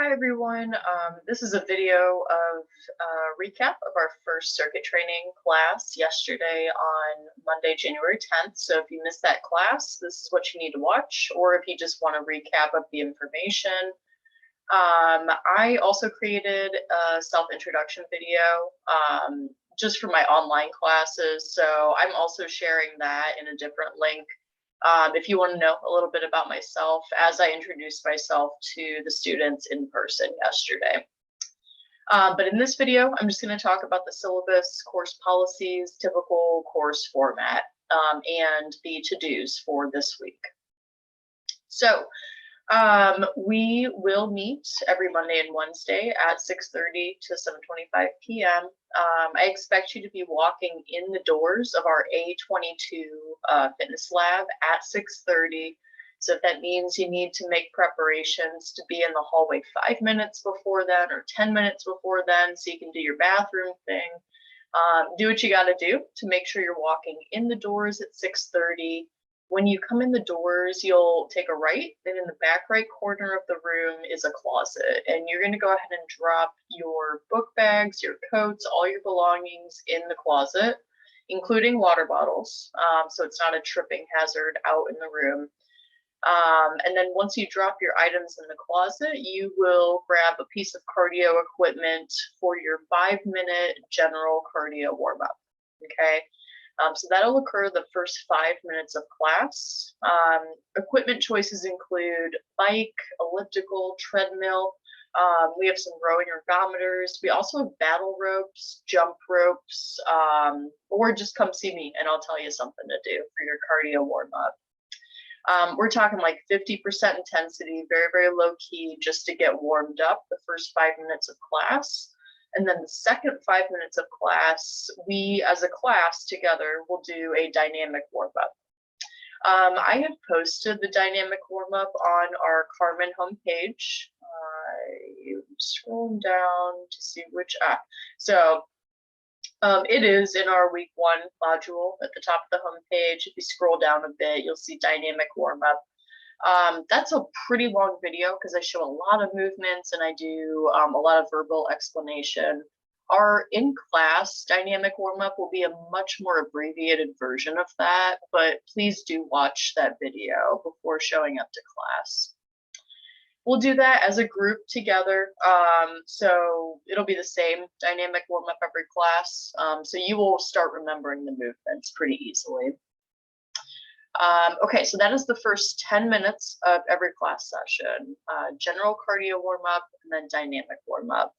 Hi everyone. This is a video of a recap of our first circuit training class yesterday on Monday, January 10th. So if you missed that class, this is what you need to watch, or if you just want a recap of the information. I also created a self-introduction video just for my online classes. So I'm also sharing that in a different link. If you want to know a little bit about myself, as I introduced myself to the students in person yesterday. But in this video, I'm just going to talk about the syllabus, course policies, typical course format, and the to-dos for this week. So we will meet every Monday and Wednesday at 6:30 to 7:25 p.m. I expect you to be walking in the doors of our A22 fitness lab at 6:30. So if that means you need to make preparations to be in the hallway 5 minutes before then or 10 minutes before then so you can do your bathroom thing, do what you got to do to make sure you're walking in the doors at 6:30. When you come in the doors, you'll take a right, and in the back right corner of the room is a closet. And you're going to go ahead and drop your book bags, your coats, all your belongings in the closet, including water bottles, so it's not a tripping hazard out in the room. And then once you drop your items in the closet, you will grab a piece of cardio equipment for your 5-minute general cardio warm-up, okay? So that'll occur the first 5 minutes of class. Equipment choices include bike, elliptical, treadmill. We have some rowing ergometers. We also have battle ropes, jump ropes, or just come see me and I'll tell you something to do for your cardio warm-up. We're talking like 50% intensity, very, very low key, just to get warmed up the first 5 minutes of class. And then the second 5 minutes of class, we as a class together will do a dynamic warm-up. I have posted the dynamic warm-up on our Carmen homepage. I'm scrolling down to see which, it is in our week 1 module at the top of the homepage. If you scroll down a bit, you'll see dynamic warm-up. That's a pretty long video because I show a lot of movements and I do a lot of verbal explanation. Our in-class dynamic warm-up will be a much more abbreviated version of that, but please do watch that video before showing up to class. We'll do that as a group together, so it'll be the same dynamic warm-up every class, so you will start remembering the movements pretty easily. Okay, so that is the first 10 minutes of every class session, general cardio warm-up and then dynamic warm-up.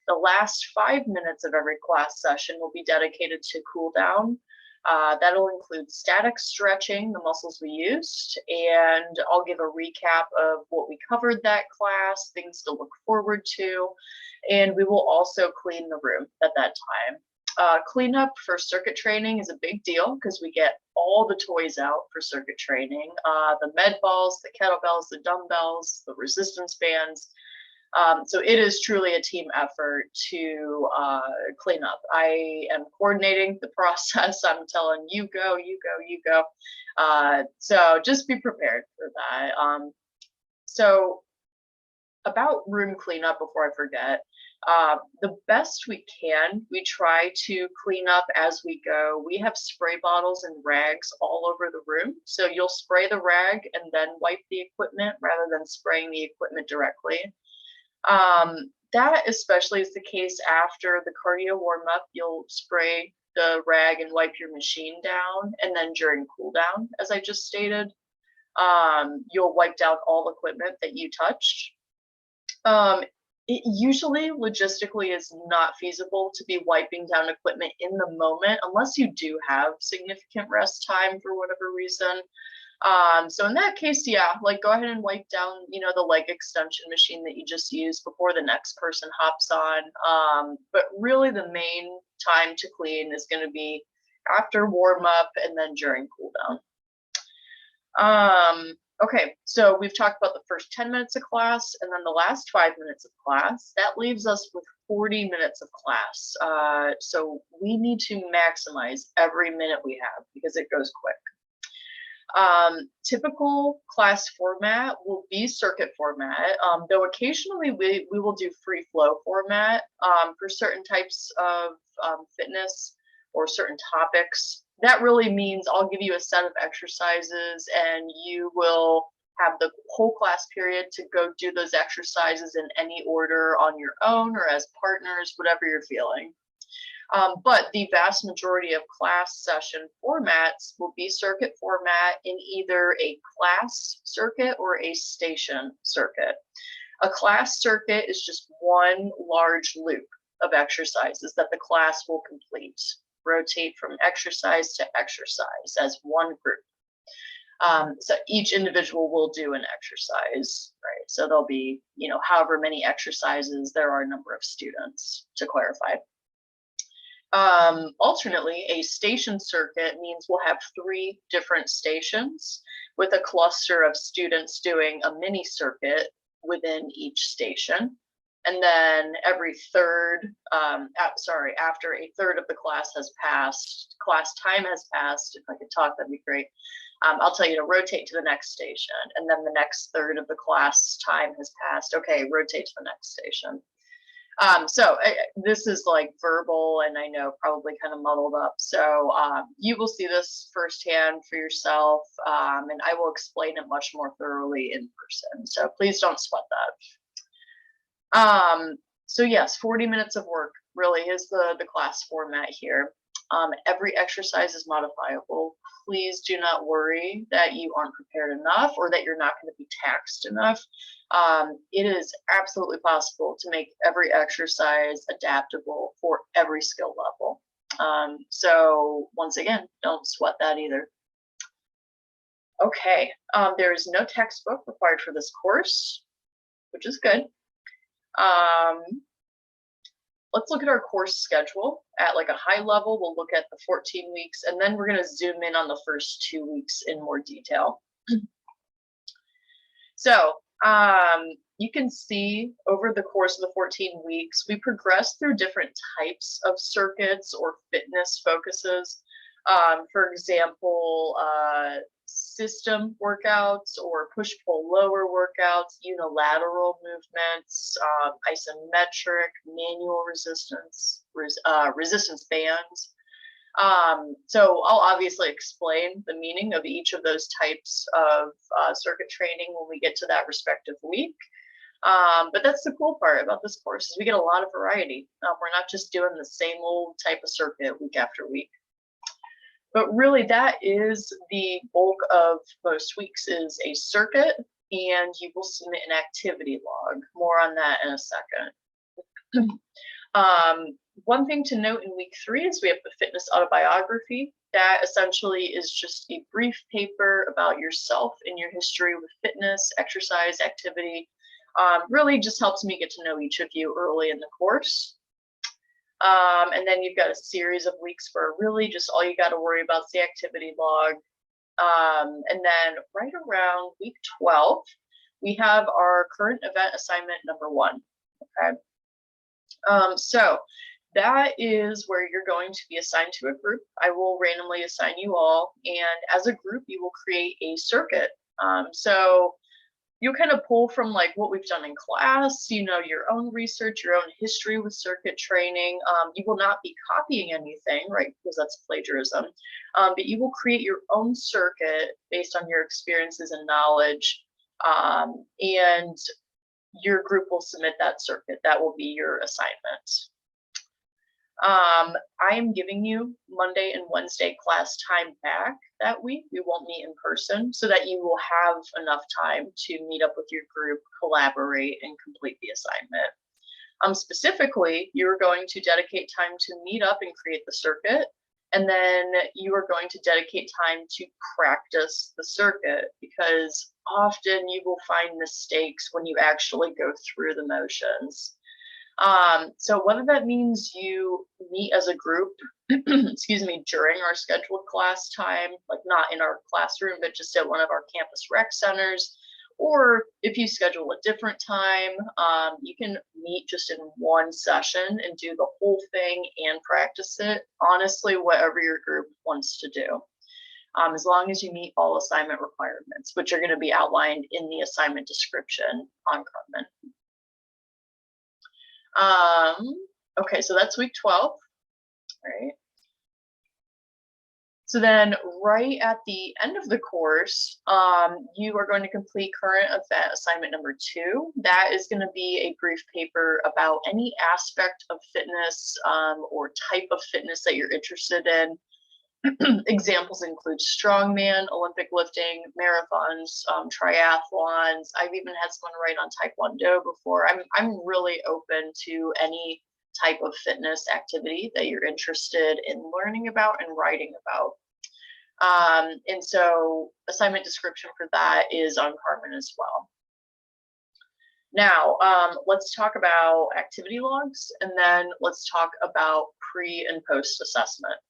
The last 5 minutes of every class session will be dedicated to cool down. That'll include static stretching, the muscles we used, and I'll give a recap of what we covered that class, things to look forward to, and we will also clean the room at that time. Cleanup for circuit training is a big deal because we get all the toys out for circuit training, the med balls, the kettlebells, the dumbbells, the resistance bands. So it is truly a team effort to clean up. I am coordinating the process. I'm telling you go, you go, you go. So just be prepared for that. So about room cleanup, before I forget, the best we can, we try to clean up as we go. We have spray bottles and rags all over the room. So you'll spray the rag and then wipe the equipment rather than spraying the equipment directly. That especially is the case after the cardio warm-up. You'll spray the rag and wipe your machine down, and then during cool down, as I just stated, you'll wipe down all equipment that you touched. It usually logistically is not feasible to be wiping down equipment in the moment unless you do have significant rest time for whatever reason. So in that case, yeah, like go ahead and wipe down, the leg extension machine that you just used before the next person hops on. But really the main time to clean is going to be after warm up and then during cool down. Okay, so we've talked about the first 10 minutes of class and then the last 5 minutes of class. That leaves us with 40 minutes of class. So we need to maximize every minute we have because it goes quick. Typical class format will be circuit format, though occasionally we will do free flow format for certain types of fitness or certain topics. That really means I'll give you a set of exercises and you will have the whole class period to go do those exercises in any order on your own or as partners, whatever you're feeling. But the vast majority of class session formats will be circuit format in either a class circuit or a station circuit. A class circuit is just one large loop of exercises that the class will complete, rotate from exercise to exercise as one group. So each individual will do an exercise, right? So there'll be, however many exercises there are a number of students, to clarify. Alternately, a station circuit means we'll have 3 different stations with a cluster of students doing a mini circuit within each station. And then every third, after a third of the class has passed, class time has passed, if I could talk, that'd be great. I'll tell you to rotate to the next station. And then the next third of the class time has passed. Okay, rotate to the next station. This is like verbal and I know probably kind of muddled up. So you will see this firsthand for yourself, and I will explain it much more thoroughly in person. So please don't sweat that. So yes, 40 minutes of work really is the class format here. Every exercise is modifiable. Please do not worry that you aren't prepared enough or that you're not going to be taxed enough. It is absolutely possible to make every exercise adaptable for every skill level. So once again, don't sweat that either. Okay, there is no textbook required for this course, which is good. Let's look at our course schedule at like a high level. We'll look at the 14 weeks, and then we're going to zoom in on the first 2 weeks in more detail. So you can see over the course of the 14 weeks, we progress through different types of circuits or fitness focuses. For example, system workouts or push-pull lower workouts, unilateral movements, isometric, manual resistance, resistance bands. So I'll obviously explain the meaning of each of those types of circuit training when we get to that respective week. But that's the cool part about this course is we get a lot of variety. We're not just doing the same old type of circuit week after week. But really that is the bulk of most weeks is a circuit, and you will submit an activity log. More on that in a second. One thing to note in week 3 is we have the fitness autobiography. That essentially is just a brief paper about yourself and your history with fitness, exercise, activity. Really just helps me get to know each of you early in the course. And then you've got a series of weeks where really just all you got to worry about is the activity log. And then right around week 12, we have our current event assignment number 1. Okay. So that is where you're going to be assigned to a group. I will randomly assign you all, and as a group, you will create a circuit. So you kind of pull from like what we've done in class, your own research, your own history with circuit training. You will not be copying anything, right? Because that's plagiarism. But you will create your own circuit based on your experiences and knowledge. And your group will submit that circuit. That will be your assignment. I am giving you Monday and Wednesday class time back that week. We won't meet in person so that you will have enough time to meet up with your group, collaborate, and complete the assignment. Specifically, you're going to dedicate time to meet up and create the circuit, and then you are going to dedicate time to practice the circuit because often you will find mistakes when you actually go through the motions. So whether that means you meet as a group, excuse me, during our scheduled class time, like not in our classroom, but just at one of our campus rec centers, or if you schedule a different time, you can meet just in one session and do the whole thing and practice it. Honestly, whatever your group wants to do. as long as you meet all assignment requirements, which are going to be outlined in the assignment description on Carmen. Okay, so that's week 12, right? So then right at the end of the course, you are going to complete current event assignment number 2. That is going to be a brief paper about any aspect of fitness or type of fitness that you're interested in. Examples include strongman, Olympic lifting, marathons, triathlons. I've even had someone write on Taekwondo before. I'm really open to any type of fitness activity that you're interested in learning about and writing about. And so assignment description for that is on Carmen as well. Now, let's talk about activity logs, and then let's talk about pre and post assessment.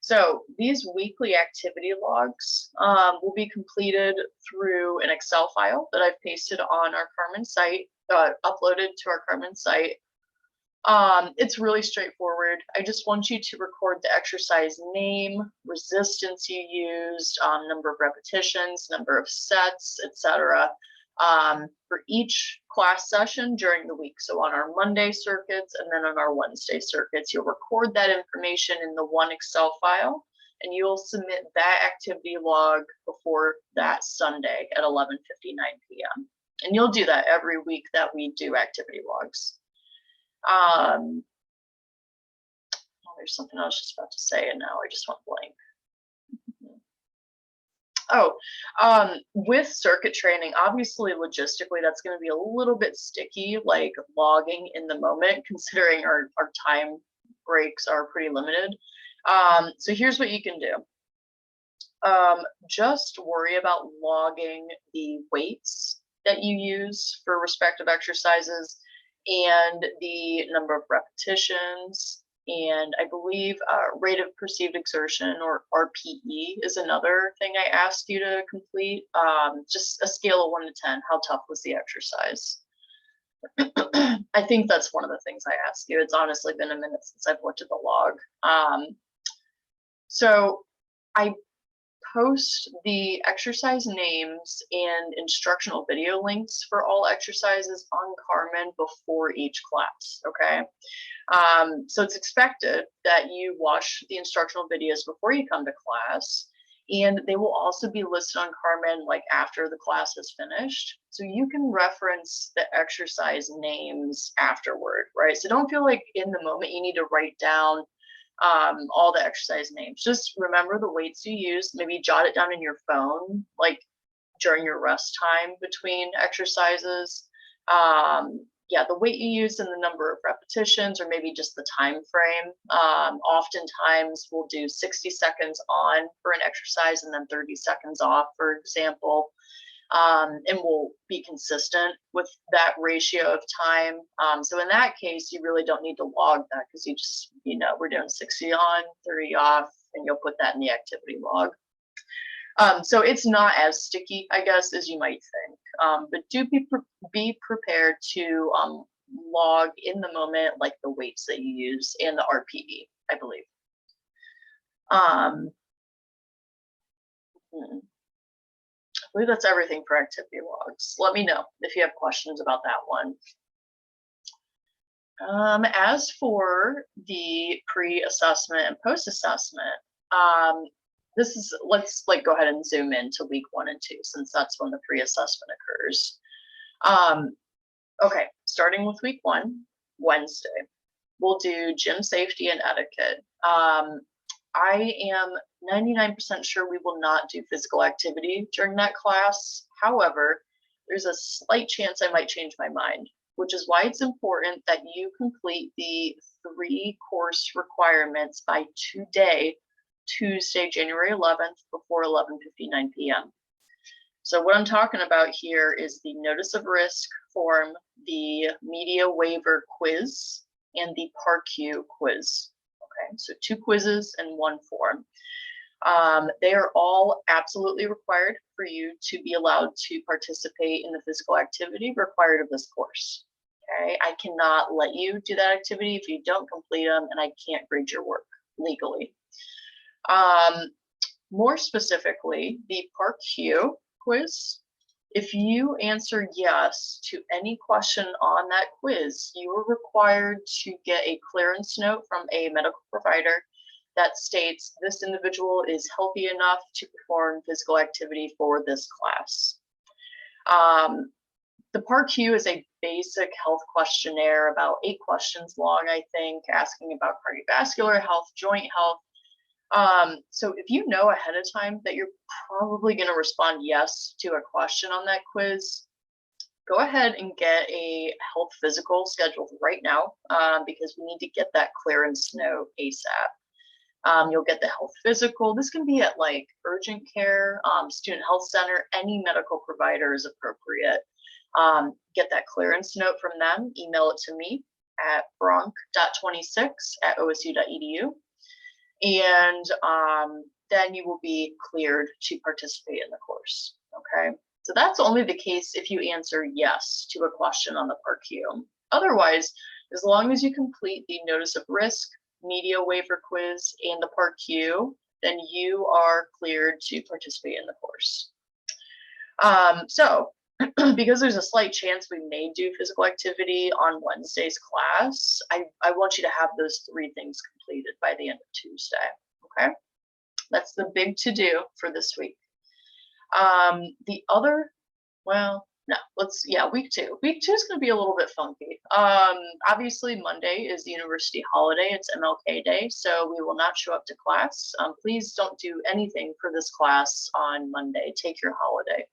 So these weekly activity logs will be completed through an Excel file that I've pasted on our Carmen site, uploaded to our Carmen site. It's really straightforward. I just want you to record the exercise name, resistance you used, number of repetitions, number of sets, etc. For each class session during the week. So on our Monday circuits and then on our Wednesday circuits, you'll record that information in the one Excel file, and you'll submit that activity log before that Sunday at 11:59 p.m. And you'll do that every week that we do activity logs. Oh, there's something I was just about to say, and now I just went blank. With circuit training, obviously logistically, that's going to be a little bit sticky, like logging in the moment, considering our time breaks are pretty limited. So here's what you can do. Just worry about logging the weights that you use for respective exercises and the number of repetitions. And I believe rate of perceived exertion, or RPE, is another thing I asked you to complete. Just a scale of 1 to 10, how tough was the exercise? I think that's one of the things I asked you. It's honestly been a minute since I've looked at the log. So I post the exercise names and instructional video links for all exercises on Carmen before each class, okay? So it's expected that you watch the instructional videos before you come to class, and they will also be listed on Carmen like after the class is finished. So you can reference the exercise names afterward, right? So don't feel like in the moment you need to write down all the exercise names. Just remember the weights you use, maybe jot it down in your phone, like during your rest time between exercises. Yeah, the weight you use and the number of repetitions, or maybe just the time frame. Oftentimes we'll do 60 seconds on for an exercise and then 30 seconds off, for example. And we'll be consistent with that ratio of time. So in that case, you really don't need to log that, because you just, we're doing 60 on, 30 off, and you'll put that in the activity log. So it's not as sticky, I guess, as you might think. But do be prepared to log in the moment, like the weights that you use and the RPE, I believe. I believe that's everything for activity logs. Let me know if you have questions about that one. As for the pre-assessment and post-assessment, let's go ahead and zoom in to week 1 and 2, since that's when the pre-assessment occurs. Okay, starting with week 1, Wednesday, we'll do gym safety and etiquette. I am 99% sure we will not do physical activity during that class. However, there's a slight chance I might change my mind, which is why it's important that you complete the 3 course requirements by today, Tuesday, January 11th, before 11:59 p.m. So what I'm talking about here is the notice of risk form, the media waiver quiz, and the PARQ quiz. Okay, so 2 quizzes and 1 form. They are all absolutely required for you to be allowed to participate in the physical activity required of this course. Okay, I cannot let you do that activity if you don't complete them, and I can't grade your work legally. More specifically, the Part Q quiz. If you answer yes to any question on that quiz, you are required to get a clearance note from a medical provider that states this individual is healthy enough to perform physical activity for this class. The Part Q is a basic health questionnaire, about 8 questions long, I think, asking about cardiovascular health, joint health. So if you know ahead of time that you're probably going to respond yes to a question on that quiz, go ahead and get a health physical scheduled right now, because we need to get that clearance note ASAP. You'll get the health physical. This can be at like urgent care, student health center, any medical provider is appropriate. Get that clearance note from them, email it to me at bronk.26@osu.edu. And then you will be cleared to participate in the course, okay? So that's only the case if you answer yes to a question on the Part Q. Otherwise, as long as you complete the notice of risk, media waiver quiz, and the Part Q, then you are cleared to participate in the course. So because there's a slight chance we may do physical activity on Wednesday's class, I want you to have those 3 things completed by the end of Tuesday, okay? That's the big to-do for this week. The other, well, no, week 2. Week 2 is going to be a little bit funky. Obviously, Monday is the university holiday. It's MLK Day, so we will not show up to class. Please don't do anything for this class on Monday. Take your holiday.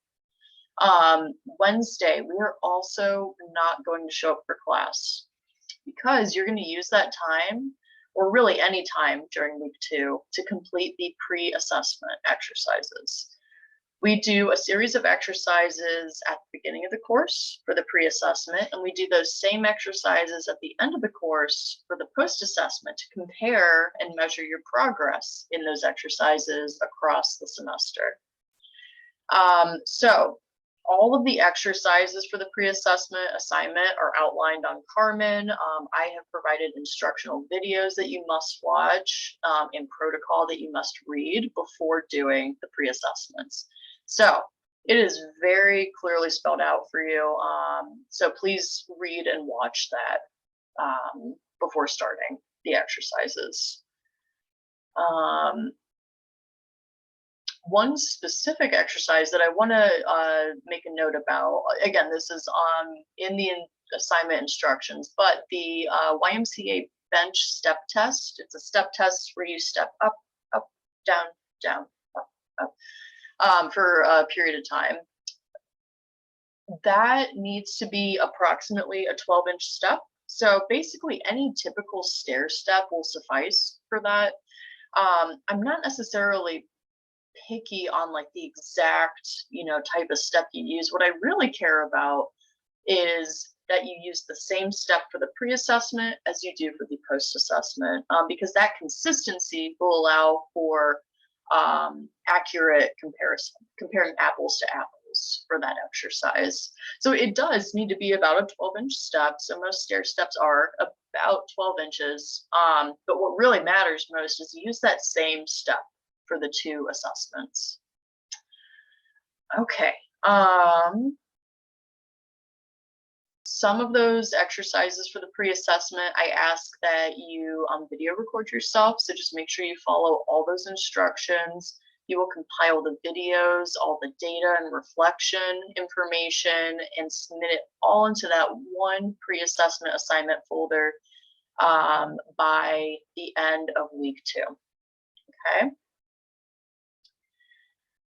Wednesday, we are also not going to show up for class because you're going to use that time, or really any time during week 2, to complete the pre-assessment exercises. We do a series of exercises at the beginning of the course for the pre-assessment, and we do those same exercises at the end of the course for the post-assessment to compare and measure your progress in those exercises across the semester. So all of the exercises for the pre-assessment assignment are outlined on Carmen. I have provided instructional videos that you must watch, and protocol that you must read before doing the pre-assessments. So it is very clearly spelled out for you. So please read and watch that before starting the exercises. One specific exercise that I want to make a note about, again, this is in the assignment instructions, but the YMCA bench step test. It's a step test where you step up, up, down, down, up, up, for a period of time. That needs to be approximately a 12-inch step. So basically any typical stair step will suffice for that. I'm not necessarily picky on like the exact, type of step you use. What I really care about is that you use the same step for the pre-assessment as you do for the post-assessment, because that consistency will allow for accurate comparison, comparing apples to apples for that exercise. So it does need to be about a 12-inch step. So most stair steps are about 12 inches. But what really matters most is use that same step for the 2 assessments. Okay. Some of those exercises for the pre-assessment, I ask that you video record yourself. So just make sure you follow all those instructions. You will compile the videos, all the data and reflection information, and submit it all into that one pre-assessment assignment folder by the end of week 2. Okay.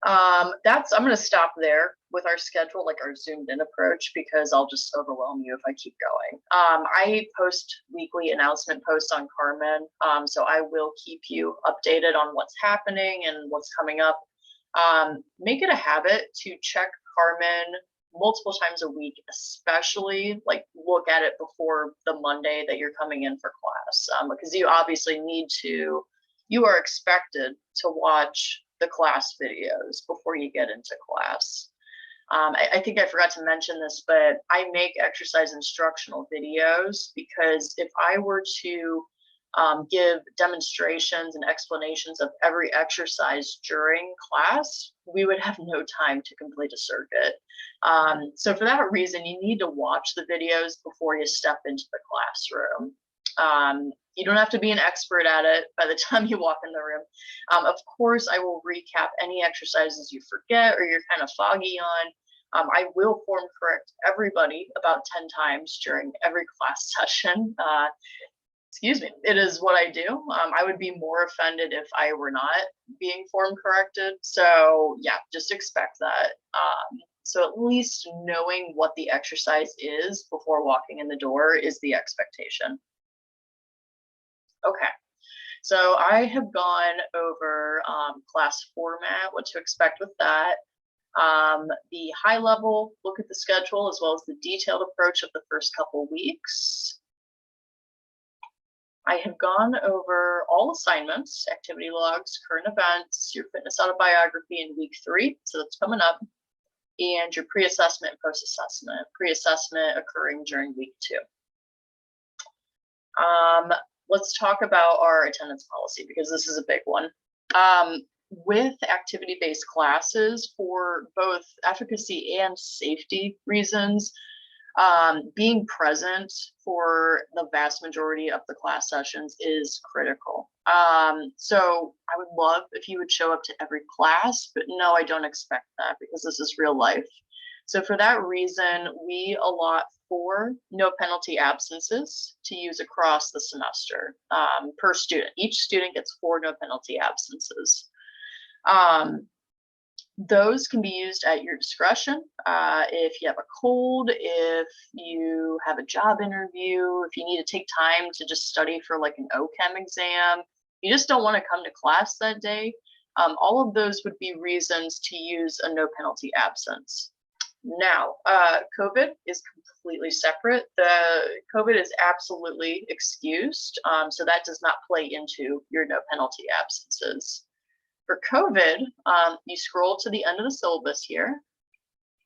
I'm going to stop there with our schedule, like our zoomed in approach, because I'll just overwhelm you if I keep going. I post weekly announcement posts on Carmen, so I will keep you updated on what's happening and what's coming up. Make it a habit to check Carmen multiple times a week, especially like look at it before the Monday that you're coming in for class, because you obviously you are expected to watch the class videos before you get into class. I think I forgot to mention this, but I make exercise instructional videos because if I were to give demonstrations and explanations of every exercise during class, we would have no time to complete a circuit. So for that reason, you need to watch the videos before you step into the classroom. You don't have to be an expert at it by the time you walk in the room. Of course, I will recap any exercises you forget or you're kind of foggy on. I will form correct everybody about 10 times during every class session. Excuse me, it is what I do. I would be more offended if I were not being form corrected. So yeah, just expect that. So at least knowing what the exercise is before walking in the door is the expectation. Okay, so I have gone over class format, what to expect with that. The high level look at the schedule as well as the detailed approach of the first couple weeks. I have gone over all assignments, activity logs, current events, your fitness autobiography in week 3, so that's coming up, and your pre-assessment and post-assessment, pre-assessment occurring during week 2. Let's talk about our attendance policy because this is a big one. With activity-based classes, for both efficacy and safety reasons, being present for the vast majority of the class sessions is critical. So I would love if you would show up to every class, but no, I don't expect that because this is real life. So for that reason, we allot 4 no penalty absences to use across the semester per student. Each student gets 4 no penalty absences. Those can be used at your discretion. If you have a cold, if you have a job interview, if you need to take time to just study for like an OChem exam, you just don't want to come to class that day, all of those would be reasons to use a no penalty absence. Now, COVID is completely separate. The COVID is absolutely excused, so that does not play into your no penalty absences. For COVID, you scroll to the end of the syllabus here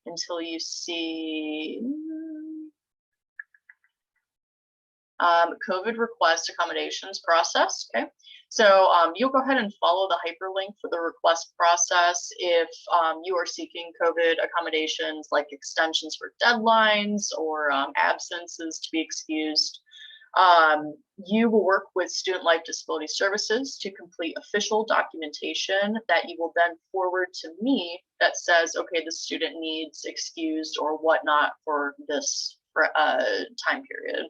until you see COVID request accommodations process. Okay, so you'll go ahead and follow the hyperlink for the request process if you are seeking COVID accommodations like extensions for deadlines or absences to be excused. You will work with Student Life Disability Services to complete official documentation that you will then forward to me that says, okay, the student needs excused or whatnot for this time period.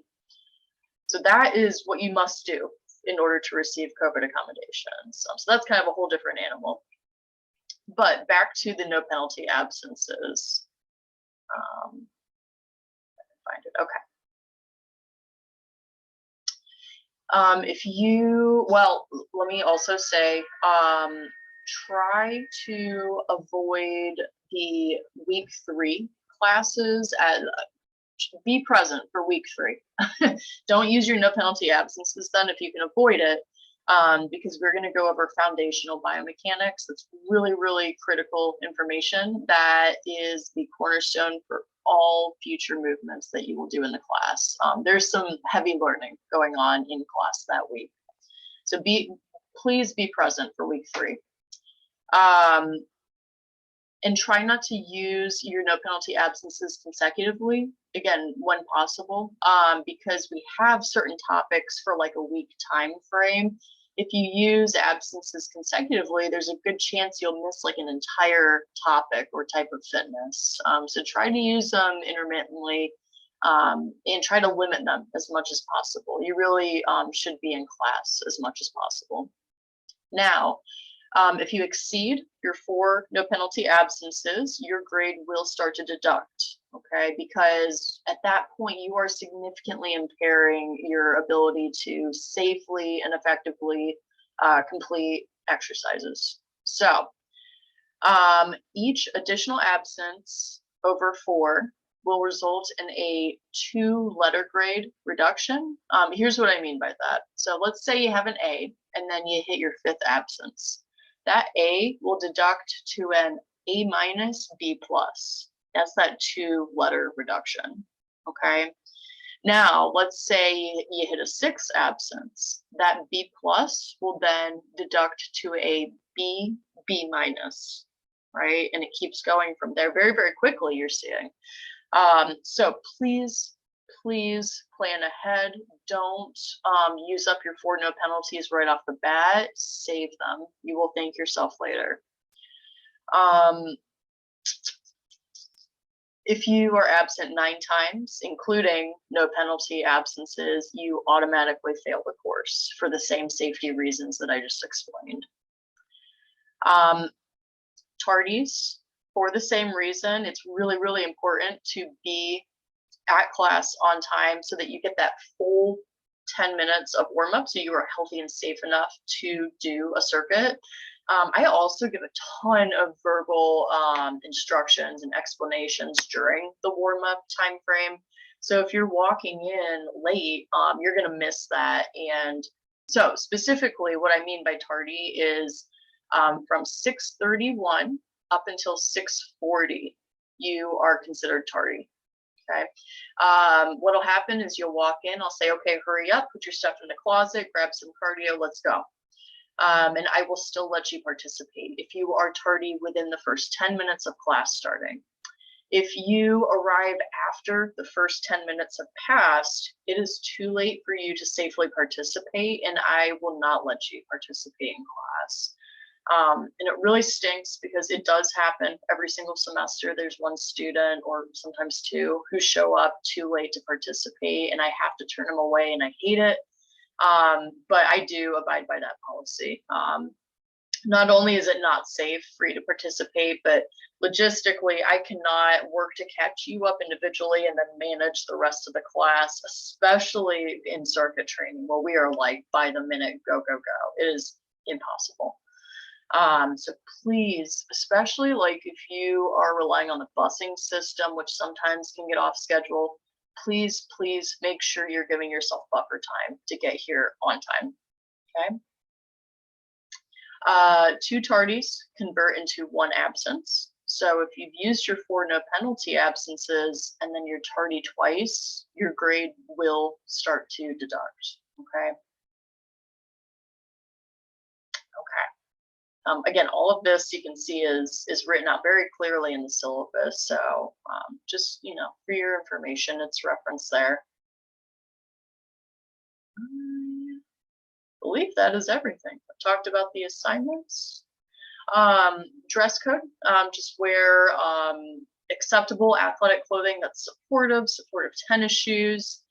So that is what you must do in order to receive COVID accommodations. So that's kind of a whole different animal. But back to the no penalty absences. Find it. Okay. Let me also say, try to avoid the week 3 classes. Be present for week 3. Don't use your no penalty absences then if you can avoid it, because we're going to go over foundational biomechanics. That's really, really critical information that is the cornerstone for all future movements that you will do in the class. There's some heavy learning going on in class that week. So please be present for week 3. And try not to use your no penalty absences consecutively, again, when possible, because we have certain topics for like a week time frame. If you use absences consecutively, there's a good chance you'll miss like an entire topic or type of fitness. So try to use them intermittently and try to limit them as much as possible. You really should be in class as much as possible. Now, if you exceed your 4 no penalty absences, your grade will start to deduct, okay? Because at that point, you are significantly impairing your ability to safely and effectively complete exercises. So each additional absence over 4 will result in a 2-letter grade reduction. Here's what I mean by that. So let's say you have an A and then you hit your 5th absence. That A will deduct to an A minus B plus. That's that 2-letter reduction, okay? Now, let's say you hit a 6 absence. That B plus will then deduct to a B, B minus, right? And it keeps going from there very, very quickly, you're seeing. So please, please plan ahead. Don't use up your 4 no penalties right off the bat. Save them. You will thank yourself later. If you are absent 9 times, including no penalty absences, you automatically fail the course for the same safety reasons that I just explained. Tardies, for the same reason, it's really, really important to be at class on time so that you get that full 10 minutes of warm up so you are healthy and safe enough to do a circuit. I also give a ton of verbal instructions and explanations during the warm up time frame. So if you're walking in late, you're going to miss that. And so specifically what I mean by tardy is from 6:31 up until 6:40, you are considered tardy. Okay. What'll happen is you'll walk in, I'll say, okay, hurry up, put your stuff in the closet, grab some cardio, let's go. And I will still let you participate if you are tardy within the first 10 minutes of class starting. If you arrive after the first 10 minutes have passed, it is too late for you to safely participate, and I will not let you participate in class. And it really stinks because it does happen every single semester. There's one student or sometimes 2 who show up too late to participate, and I have to turn them away, and I hate it. But I do abide by that policy. Not only is it not safe for you to participate, but logistically, I cannot work to catch you up individually and then manage the rest of the class, especially in circuit training where we are like by the minute, go, go, go. It is impossible. So please, especially like if you are relying on the busing system, which sometimes can get off schedule, please, please make sure you're giving yourself buffer time to get here on time, okay? 2 tardies convert into 1 absence. So if you've used your 4 no penalty absences and then you're tardy twice, your grade will start to deduct, okay? Again, all of this you can see is written out very clearly in the syllabus. So just, for your information, it's referenced there. I believe that is everything. I've talked about the assignments. Dress code, just wear acceptable athletic clothing that's supportive tennis shoes.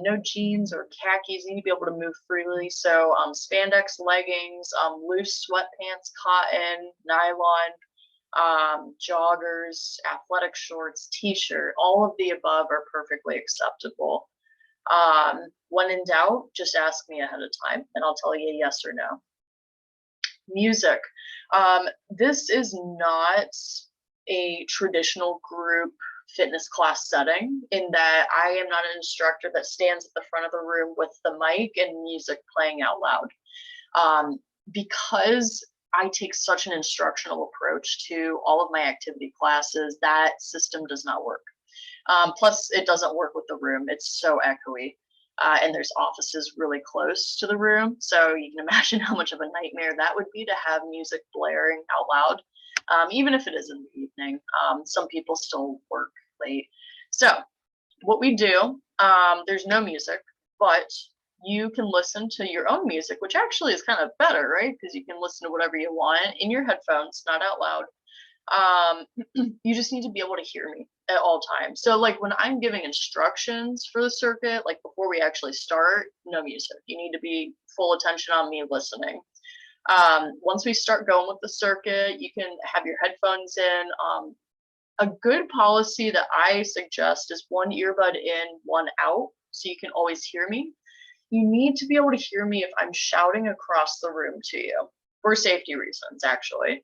No jeans or khakis. You need to be able to move freely. So spandex leggings, loose sweatpants, cotton, nylon, joggers, athletic shorts, t-shirt, all of the above are perfectly acceptable. When in doubt, just ask me ahead of time and I'll tell you yes or no. Music. This is not a traditional group fitness class setting in that I am not an instructor that stands at the front of the room with the mic and music playing out loud. Because I take such an instructional approach to all of my activity classes, that system does not work. Plus, it doesn't work with the room. It's so echoey. And there's offices really close to the room. So you can imagine how much of a nightmare that would be to have music blaring out loud. Even if it is in the evening, some people still work late. So what we do, there's no music, but you can listen to your own music, which actually is kind of better, right? Because you can listen to whatever you want in your headphones, not out loud. You just need to be able to hear me at all times. So like when I'm giving instructions for the circuit, like before we actually start, no music. You need to be full attention on me listening. Once we start going with the circuit, you can have your headphones in. A good policy that I suggest is 1 earbud in, 1 out, so you can always hear me. You need to be able to hear me if I'm shouting across the room to you, for safety reasons, actually.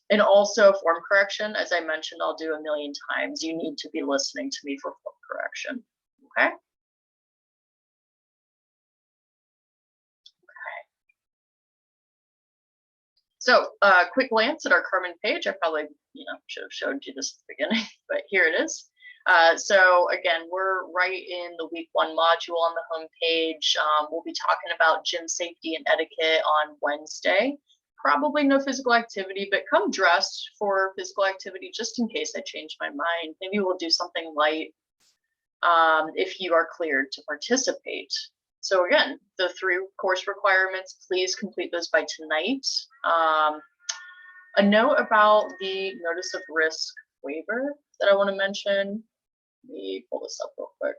And also form correction, as I mentioned, I'll do a million times. You need to be listening to me for form correction, okay? So quick glance at our Carmen page. I probably should have showed you this at the beginning, but here it is. So again, we're right in the week 1 module on the homepage. We'll be talking about gym safety and etiquette on Wednesday. Probably no physical activity, but come dressed for physical activity just in case I change my mind. Maybe we'll do something light if you are cleared to participate. So again, the 3 course requirements, please complete those by tonight. A note about the notice of risk waiver that I want to mention. Let me pull this up real quick.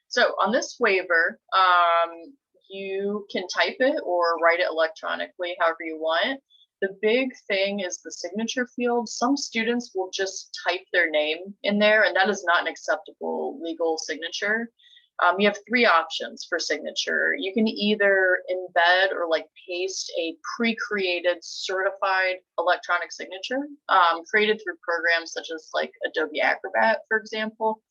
So on this waiver, you can type it or write it electronically, however you want. The big thing is the signature field. Some students will just type their name in there, and that is not an acceptable legal signature. You have 3 options for signature. You can either embed or like paste a pre-created certified electronic signature created through programs such as like Adobe Acrobat, for example.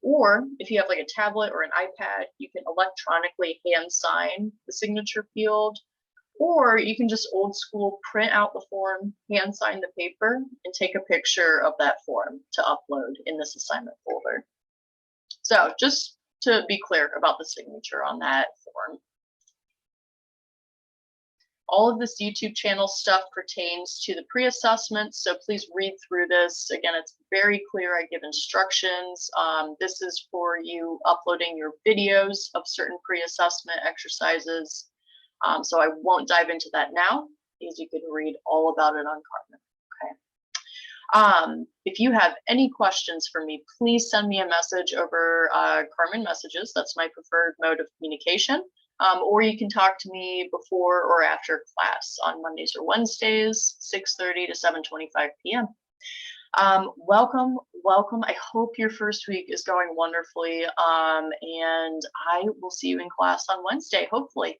Or if you have like a tablet or an iPad, you can electronically hand sign the signature field, or you can just old school print out the form, hand sign the paper, and take a picture of that form to upload in this assignment folder. So just to be clear about the signature on that form. All of this YouTube channel stuff pertains to the pre-assessment, so please read through this. Again, it's very clear. I give instructions. This is for you uploading your videos of certain pre-assessment exercises. So I won't dive into that now, because you can read all about it on Carmen. Okay. If you have any questions for me, please send me a message over Carmen Messages. That's my preferred mode of communication. Or you can talk to me before or after class on Mondays or Wednesdays, 6:30 to 7:25 p.m. Welcome. I hope your first week is going wonderfully, and I will see you in class on Wednesday, hopefully.